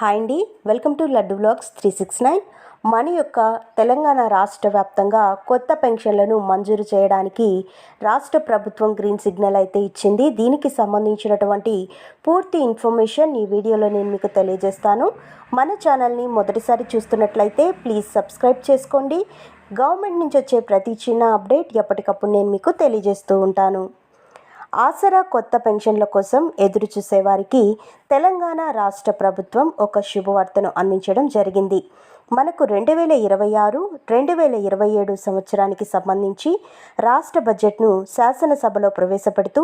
Hi అండి, welcome to laddu vlogs 369. మన యొక్క తెలంగాణ రాష్ట్ర వ్యాప్తంగా కొత్త పెన్షన్లను మంజూరు చేయడానికి రాష్ట్ర ప్రభుత్వం గ్రీన్ సిగ్నల్ అయితే ఇచ్చింది. దీనికి సంబంధించినటువంటి పూర్తి ఇన్ఫర్మేషన్ ఈ వీడియోలో నేను మీకు తెలియజేస్తాను. మన ఛానల్ని మొదటిసారి చూస్తున్నట్లయితే ప్లీజ్ సబ్స్క్రైబ్ చేసుకోండి. గవర్నమెంట్ నుంచి వచ్చే ప్రతి చిన్న అప్డేట్ ఎప్పటికప్పుడు నేను మీకు తెలియజేస్తూ ఉంటాను. ఆసరా కొత్త పెన్షన్ల కోసం ఎదురు చూసేవారికి తెలంగాణ రాష్ట్ర ప్రభుత్వం ఒక శుభవార్తను అందించడం జరిగింది. మనకు 2026-2027 సంవత్సరానికి సంబంధించి రాష్ట్ర బడ్జెట్ను శాసనసభలో ప్రవేశపెడుతూ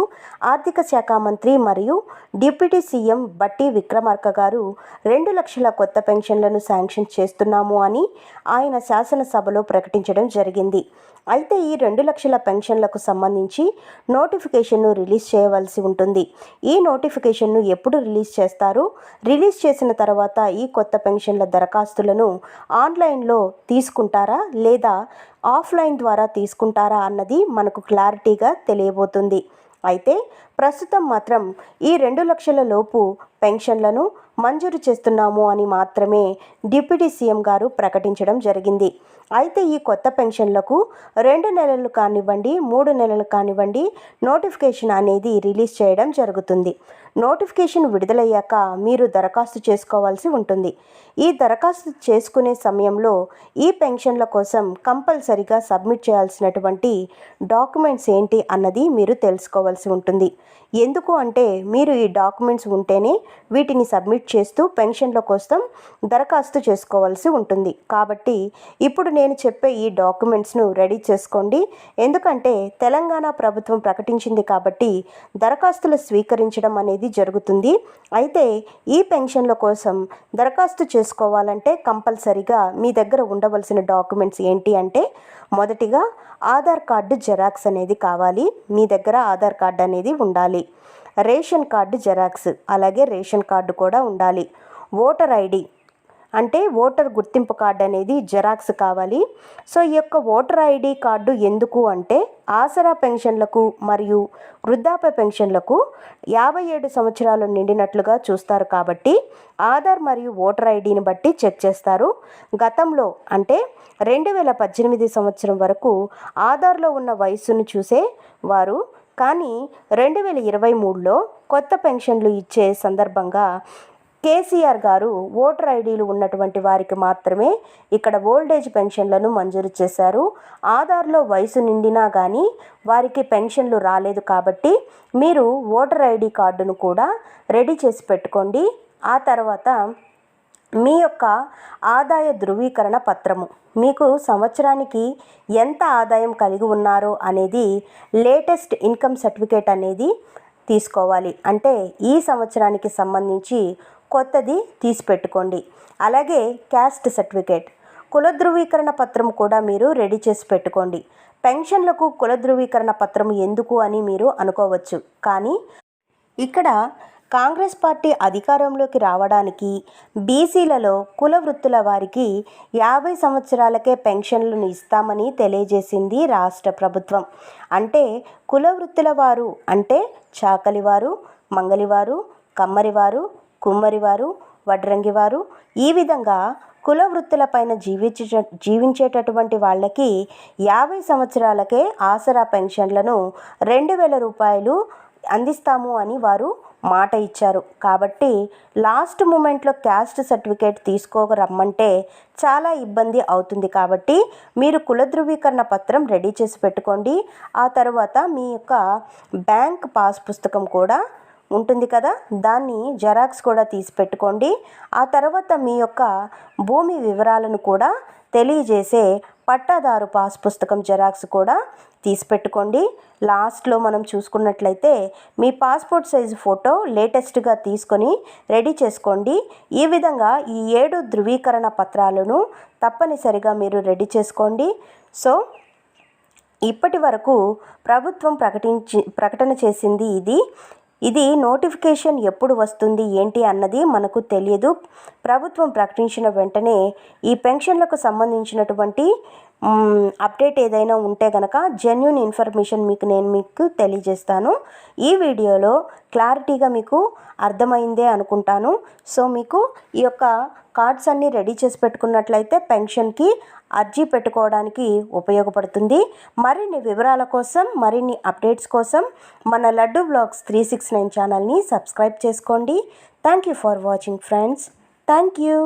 ఆర్థిక శాఖ మంత్రి మరియు డిప్యూటీ సీఎం బట్టి విక్రమార్క గారు 2 లక్షల కొత్త పెన్షన్లను శాంక్షన్ చేస్తున్నాము అని ఆయన శాసనసభలో ప్రకటించడం జరిగింది. అయితే ఈ 2 లక్షల పెన్షన్లకు సంబంధించి నోటిఫికేషన్ను రిలీజ్ చేయవలసి ఉంటుంది. ఈ నోటిఫికేషన్ను ఎప్పుడు రిలీజ్ చేస్తారు, రిలీజ్ చేసిన తర్వాత ఈ కొత్త పెన్షన్ల దరఖాస్తులను ఆన్లైన్లో తీసుకుంటారా లేదా ఆఫ్లైన్ ద్వారా తీసుకుంటారా అన్నది మనకు క్లారిటీగా తెలియబోతుంది. అయితే ప్రస్తుతం మాత్రం ఈ 2 లక్షల లోపు పెన్షన్లను మంజూరు చేస్తున్నాము అని మాత్రమే డిప్యూటీ సీఎం గారు ప్రకటించడం జరిగింది. అయితే ఈ కొత్త పెన్షన్లకు 2 నెలలు కానివ్వండి, 3 నెలలు కానివ్వండి నోటిఫికేషన్ అనేది రిలీజ్ చేయడం జరుగుతుంది. నోటిఫికేషన్ విడుదలయ్యాక మీరు దరఖాస్తు చేసుకోవాల్సి ఉంటుంది. ఈ దరఖాస్తు చేసుకునే సమయంలో ఈ పెన్షన్ల కోసం కంపల్సరిగా సబ్మిట్ చేయాల్సినటువంటి డాక్యుమెంట్స్ ఏంటి అన్నది మీరు తెలుసుకోవాల్సి ఉంటుంది. ఎందుకు అంటే మీరు ఈ డాక్యుమెంట్స్ ఉంటేనే వీటిని సబ్మిట్ చేస్తూ పెన్షన్ల కోసం దరఖాస్తు చేసుకోవాల్సి ఉంటుంది. కాబట్టి ఇప్పుడు నేను చెప్పే ఈ డాక్యుమెంట్స్ను రెడీ చేసుకోండి. ఎందుకంటే తెలంగాణ ప్రభుత్వం ప్రకటించింది కాబట్టి దరఖాస్తులు స్వీకరించడం అనేది జరుగుతుంది. అయితే ఈ పెన్షన్ల కోసం దరఖాస్తు చేసుకోవాలంటే కంపల్సరిగా మీ దగ్గర ఉండవలసిన డాక్యుమెంట్స్ ఏంటి అంటే మొదటిగా ఆధార్ కార్డు జెరాక్స్ అనేది కావాలి. మీ దగ్గర ఆధార్ కార్డు అనేది ఉండాలి. రేషన్ కార్డు జెరాక్స్, అలాగే రేషన్ కార్డు కూడా ఉండాలి. ఓటర్ ఐడి అంటే ఓటర్ గుర్తింపు కార్డు అనేది జెరాక్స్ కావాలి. సో ఈ యొక్క ఓటర్ ఐడి కార్డు ఎందుకు అంటే ఆసరా పెన్షన్లకు మరియు వృద్ధాప్య పెన్షన్లకు 57 సంవత్సరాలు నిండినట్లుగా చూస్తారు. కాబట్టి ఆధార్ మరియు ఓటర్ ఐడిని బట్టి చెక్ చేస్తారు. గతంలో అంటే 2018 సంవత్సరం వరకు ఆధార్లో ఉన్న వయసును చూసే వారు, కానీ 2023లో కొత్త పెన్షన్లు ఇచ్చే సందర్భంగా కేసీఆర్ గారు ఓటర్ ఐడీలు ఉన్నటువంటి వారికి మాత్రమే ఇక్కడ ఓల్డేజ్ పెన్షన్లను మంజూరు చేశారు. ఆధార్లో వయసు నిండినా కానీ వారికి పెన్షన్లు రాలేదు. కాబట్టి మీరు ఓటర్ ఐడి కార్డును కూడా రెడీ చేసి పెట్టుకోండి. ఆ తర్వాత మీ యొక్క ఆదాయ ధృవీకరణ పత్రము, మీకు సంవత్సరానికి ఎంత ఆదాయం కలిగి ఉన్నారో అనేది లేటెస్ట్ ఇన్కమ్ సర్టిఫికేట్ అనేది తీసుకోవాలి. అంటే ఈ సంవత్సరానికి సంబంధించి కొత్తది తీసి పెట్టుకోండి. అలాగే క్యాస్ట్ సర్టిఫికేట్, కుల ధృవీకరణ పత్రం కూడా మీరు రెడీ చేసి పెట్టుకోండి. పెన్షన్లకు కుల ధృవీకరణ పత్రం ఎందుకు అని మీరు అనుకోవచ్చు. కానీ ఇక్కడ కాంగ్రెస్ పార్టీ అధికారంలోకి రావడానికి బీసీలలో కుల వృత్తుల వారికి 50 సంవత్సరాలకే పెన్షన్లను ఇస్తామని తెలియజేసింది రాష్ట్ర ప్రభుత్వం. అంటే కుల వృత్తుల వారు అంటే చాకలివారు, మంగలివారు, కమ్మరివారు, కుమ్మరివారు, వడ్రంగివారు, ఈ విధంగా కుల వృత్తులపైన జీవించేటటువంటి వాళ్ళకి 50 సంవత్సరాలకే ఆసరా పెన్షన్లను 2,000 రూపాయలు అందిస్తాము అని వారు మాట ఇచ్చారు. కాబట్టి లాస్ట్ మూమెంట్లో క్యాస్ట్ సర్టిఫికేట్ తీసుకోరమ్మంటే చాలా ఇబ్బంది అవుతుంది. కాబట్టి మీరు కుల ధృవీకరణ పత్రం రెడీ చేసి పెట్టుకోండి. ఆ తర్వాత మీ యొక్క బ్యాంక్ పాస్ పుస్తకం కూడా ఉంటుంది కదా, దాన్ని జెరాక్స్ కూడా తీసి పెట్టుకోండి. ఆ తర్వాత మీ యొక్క భూమి వివరాలను కూడా తెలియజేసే పట్టాదారు పాస్ పుస్తకం జెరాక్స్ కూడా తీసి పెట్టుకోండి. లాస్ట్లో మనం చూసుకున్నట్లయితే మీ పాస్పోర్ట్ సైజు ఫోటో లేటెస్ట్గా తీసుకొని రెడీ చేసుకోండి. ఈ విధంగా ఈ 7 ధృవీకరణ పత్రాలను తప్పనిసరిగా మీరు రెడీ చేసుకోండి. సో ఇప్పటి వరకు ప్రభుత్వం ప్రకటన చేసింది ఇది నోటిఫికేషన్ ఎప్పుడు వస్తుంది ఏంటి అన్నది మనకు తెలియదు. ప్రభుత్వం ప్రకటించిన వెంటనే ఈ పెన్షన్లకు సంబంధించినటువంటి అప్డేట్ ఏదైనా ఉంటే కనుక జెన్యూన్ ఇన్ఫర్మేషన్ మీకు తెలియజేస్తాను. ఈ వీడియోలో క్లారిటీగా మీకు అర్థమైందే అనుకుంటాను. సో మీకు ఈ యొక్క కార్డ్స్ అన్నీ రెడీ చేసి పెట్టుకున్నట్లయితే పెన్షన్కి అర్జీ పెట్టుకోవడానికి ఉపయోగపడుతుంది. మరిన్ని వివరాల కోసం, మరిన్ని అప్డేట్స్ కోసం మన లడ్డు బ్లాగ్స్ 369 ఛానల్ని సబ్స్క్రైబ్ చేసుకోండి. Thank you for watching friends. Thank you.